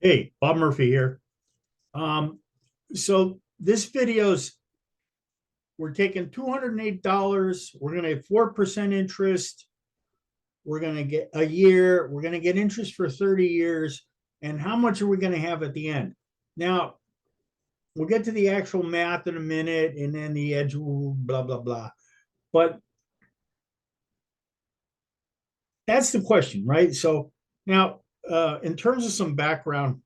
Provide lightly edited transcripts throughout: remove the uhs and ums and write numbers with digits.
Hey, Bob Murphy here. So this video's we're taking $208. We're gonna have 4% interest. We're gonna get a year. We're gonna get interest for 30 years. And how much are we gonna have at the end? Now we'll get to the actual math in a minute, and then the edge rule, blah blah blah. But that's the question, right? So now, in terms of some background,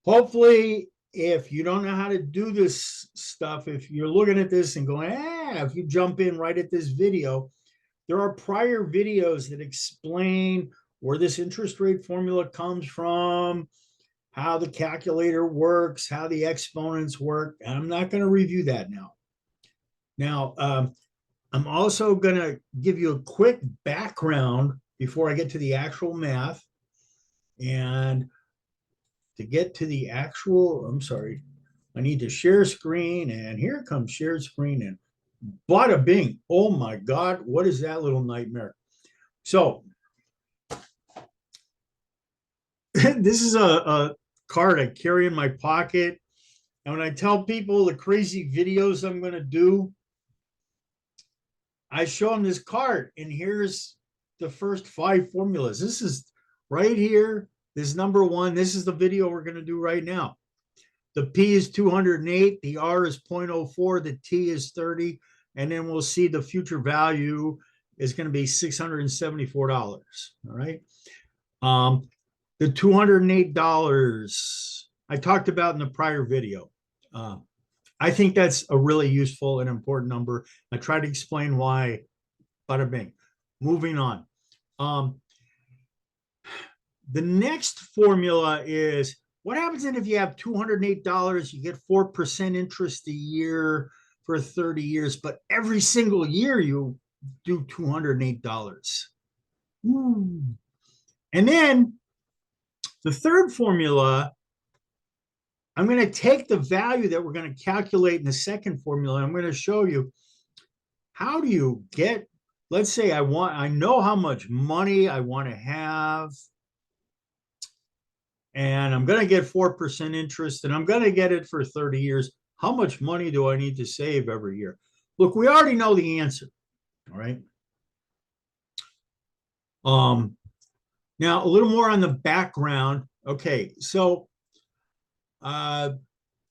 hopefully if you don't know how to do this stuff, if you're looking at this and going, if you jump in right at this video, there are prior videos that explain where this interest rate formula comes from, how the calculator works, how the exponents work. And I'm not going to review that now. Now, I'm also going to give you a quick background before I get to the actual math. And to get to the actual, I'm sorry, I need to share screen, and here comes shared screen, and bada bing. Oh my God, what is that little nightmare? So this is a card I carry in my pocket. And when I tell people the crazy videos I'm going to do, I show them this card, and here's the first 5 formulas. This is right here. This is number 1. This is the video we're going to do right now. The P is 208, the R is 0.04, the T is 30, and then we'll see the future value is going to be $674. All right. The $208 I talked about in the prior video. I think that's a really useful and important number. I try to explain why. Bada bing. Moving on. The next formula is, what happens if you have $208, you get 4% interest a year for 30 years, but every single year you do $208? Ooh. And then the third formula, I'm going to take the value that we're going to calculate in the second formula. I'm going to show you how do you get, let's say I know how much money I want to have, and I'm going to get 4% interest, and I'm going to get it for 30 years. How much money do I need to save every year? Look, we already know the answer. All right. Now a little more on the background. Okay, so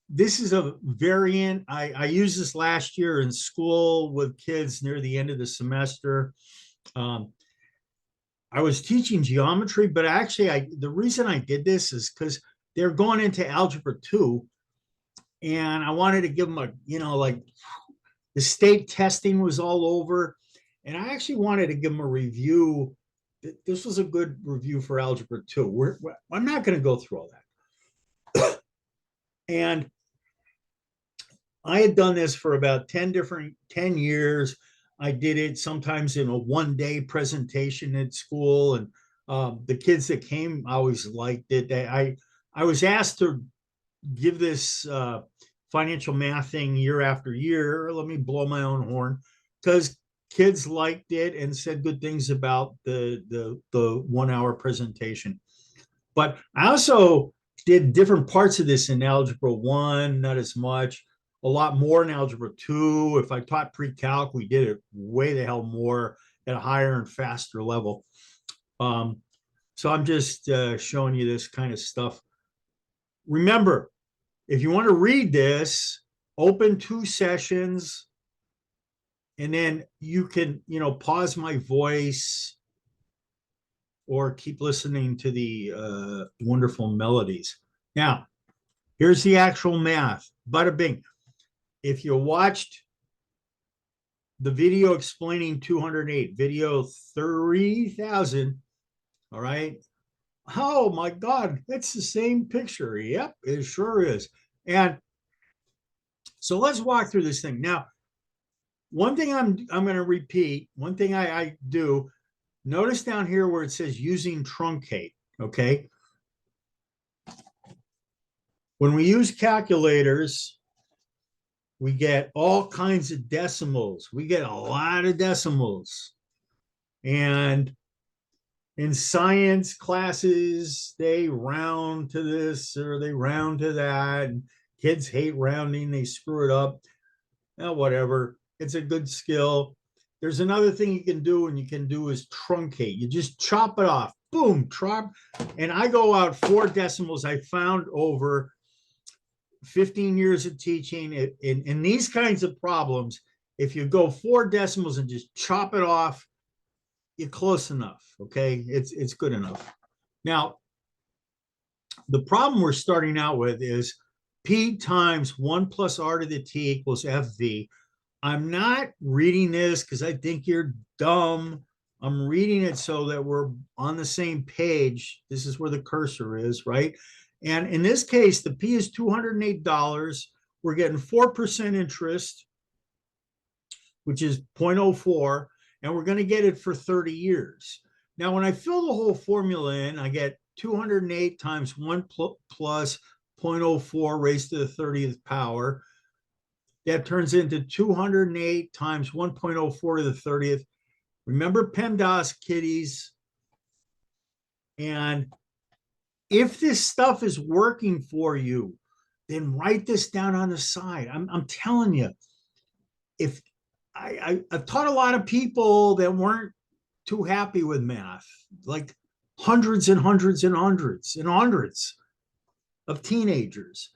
this is a variant. I used this last year in school with kids near the end of the semester. I was teaching geometry, but actually the reason I did this is because they're going into algebra 2, and I wanted to give them like the state testing was all over, and I actually wanted to give them a review. This was a good review for algebra 2. I'm not going to go through all that. And I had done this for about 10 years. I did it sometimes in a one-day presentation at school, and the kids that came always liked it. I was asked to give this financial math thing year after year. Let me blow my own horn, because kids liked it and said good things about the 1 hour presentation. But I also did different parts of this in algebra 1, not as much. A lot more in algebra 2. If I taught pre-calc, we did it way the hell more at a higher and faster level. So I'm just showing you this kind of stuff. Remember, if you want to read this, open 2 sessions, and then you can, pause my voice or keep listening to the wonderful melodies. Now, here's the actual math. Bada bing. If you watched the video explaining 208, video 3000, all right? Oh my God, that's the same picture. Yep, it sure is. And so let's walk through this thing. Now, one thing I'm going to repeat, one thing I do, notice down here where it says using truncate, okay? When we use calculators, we get all kinds of decimals. We get a lot of decimals. And in science classes, they round to this or they round to that. And kids hate rounding, they screw it up. Whatever. It's a good skill. There's another thing you can do, and you can do is truncate. You just chop it off. Boom, chop. And I go out 4 decimals. I found over 15 years of teaching in these kinds of problems. If you go 4 decimals and just chop it off, you're close enough. Okay, it's good enough. Now, the problem we're starting out with is P times 1 plus R to the T equals FV. I'm not reading this because I think you're dumb. I'm reading it so that we're on the same page. This is where the cursor is, right? And in this case, the P is $208. We're getting 4% interest, which is 0.04, and we're going to get it for 30 years. Now, when I fill the whole formula in, I get 208 times 1 plus 0.04 raised to the 30th power. That turns into 208 times 1.04 to the 30th. Remember PEMDAS, kiddies. And if this stuff is working for you, then write this down on the side. I'm telling you, if I've taught a lot of people that weren't too happy with math, like hundreds and hundreds and hundreds and hundreds of teenagers.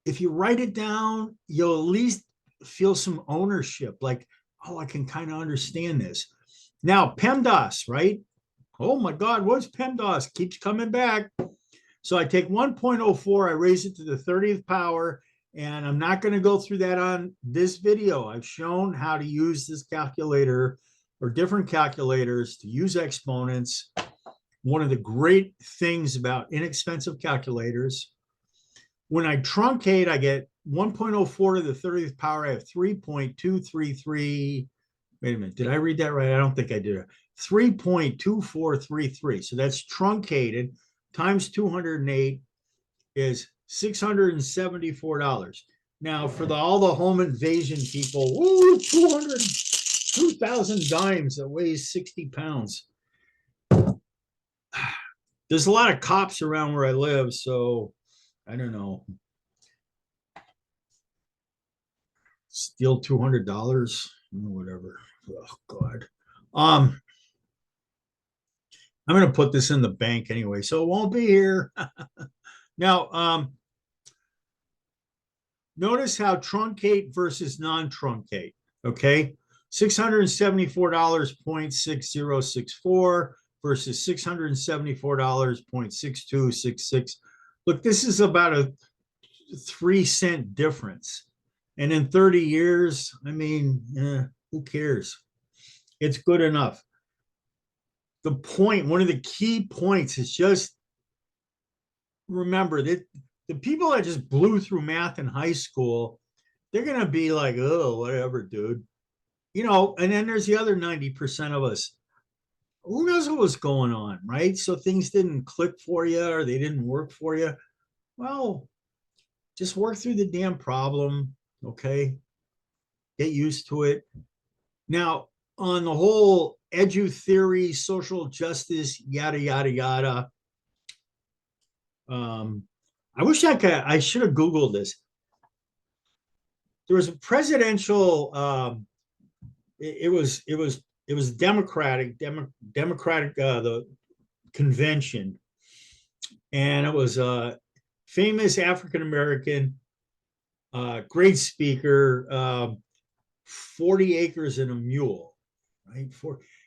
If you write it down, you'll at least feel some ownership, like, oh, I can kind of understand this. Now, PEMDAS, right? Oh my God, what's PEMDAS? Keeps coming back. So I take 1.04, I raise it to the 30th power, and I'm not going to go through that on this video. I've shown how to use this calculator or different calculators to use exponents. One of the great things about inexpensive calculators. When I truncate, I get 1.04 to the 30th power. I have 3.233. Wait a minute. Did I read that right? I don't think I did. 3.2433. So that's truncated times 208 is $674. Now, for all the home invasion people, woo, 2,000 dimes that weighs 60 pounds. There's a lot of cops around where I live, so I don't know. Steal $200, whatever. Oh God. I'm going to put this in the bank anyway, so it won't be here. Now, notice how truncate versus non-truncate. Okay, $674.6064 versus $674.6266. Look, this is about a 3-cent difference. And in 30 years, I mean, who cares? It's good enough. The point, one of the key points is just remember that the people that just blew through math in high school, they're going to be like, oh, whatever, dude. You know, and then there's the other 90% of us. Who knows what was going on, right? So things didn't click for you or they didn't work for you. Well, just work through the damn problem, okay? Get used to it. Now, on the whole edu theory, social justice, yada, yada, yada. I wish I should have Googled this. There was a presidential, it was Democratic, the convention. And it was a famous African-American, great speaker, 40 acres and a mule, right?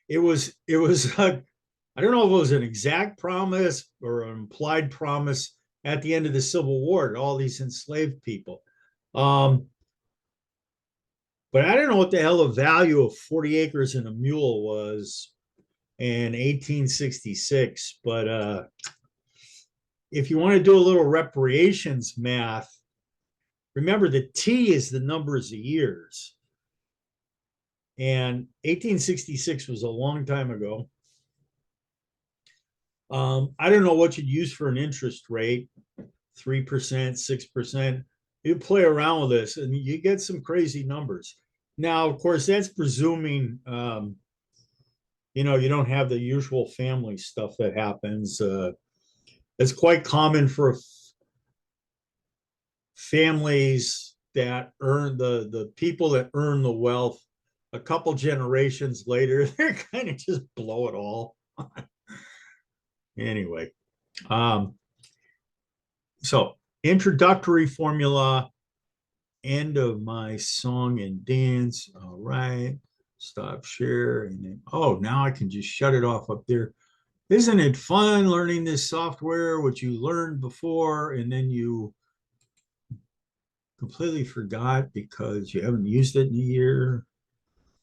It was I don't know if it was an exact promise or an implied promise at the end of the Civil War to all these enslaved people. But I don't know what the hell the value of 40 acres and a mule was in 1866. But if you want to do a little reparations math, remember the T is the numbers of years. And 1866 was a long time ago. I don't know what you'd use for an interest rate, 3%, 6%. You play around with this and you get some crazy numbers. Now, of course, that's presuming you don't have the usual family stuff that happens. It's quite common for families that earn the people that earn the wealth a couple generations later, they're kind of just blow it all. Anyway, um, so introductory formula, end of my song and dance. All right, stop share. And then, oh, now I can just shut it off up there. Isn't it fun learning this software, which you learned before, and then you completely forgot because you haven't used it in a year?